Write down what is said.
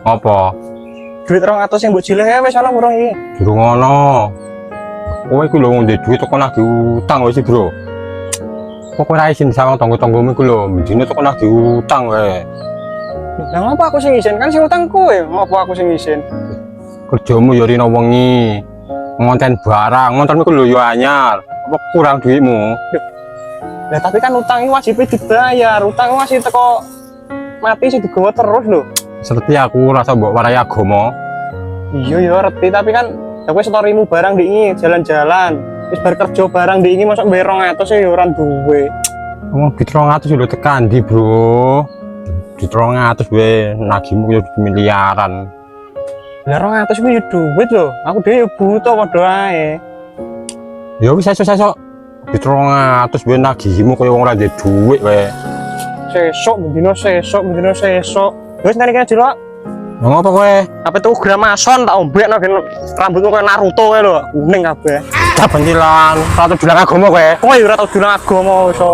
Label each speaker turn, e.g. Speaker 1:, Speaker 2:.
Speaker 1: Apa?
Speaker 2: Duit 200 yang mbok jileh wis ana murah iki.
Speaker 1: Durung ngono. Kowe iku lho ndek duit kok nagih utang wis, Bro. Kok ora isin sama tangga-tanggamu iku lho, mendine kok nagih utang wae.
Speaker 2: Lah ngapa aku sing isin? Kan sing utang kowe. Ngapa aku sing isin?
Speaker 1: Kerjamu yo rino wengi. Ngonten barang, ngontenmu iku lho yo anyar. Apa kurang duitmu?
Speaker 2: Lah tapi kan utang iki wajib dibayar. Utang masih teko mati sih digawa terus lho.
Speaker 1: Seperti aku rasa mbok warai agama.
Speaker 2: Iya ya reti tapi kan aku storymu barang diingi jalan-jalan. Wis bar kerja barang diingi masuk bayar 200 ya ora duwe.
Speaker 1: Ngomong duit 200 lho tekan ndi, Bro? Duit 200 wae nagihmu yo miliaran.
Speaker 2: Lah 200 kuwi yo duit lho. Aku dhewe yo butuh padha ae.
Speaker 1: Ya wis esuk-esuk. Duit 200 wae nagihmu koyo wong ora ndek duit wae.
Speaker 2: Sesuk bendino sesuk. Wis nang kene jero.
Speaker 1: Lah ngopo kowe?
Speaker 2: Apa tuh gramason tak ombekno ben rambutmu koyo Naruto kae lho, kuning kabeh.
Speaker 1: Dah bentilan, ratu bilang agama kowe.
Speaker 2: Kowe yo ora tau bilang agama iso.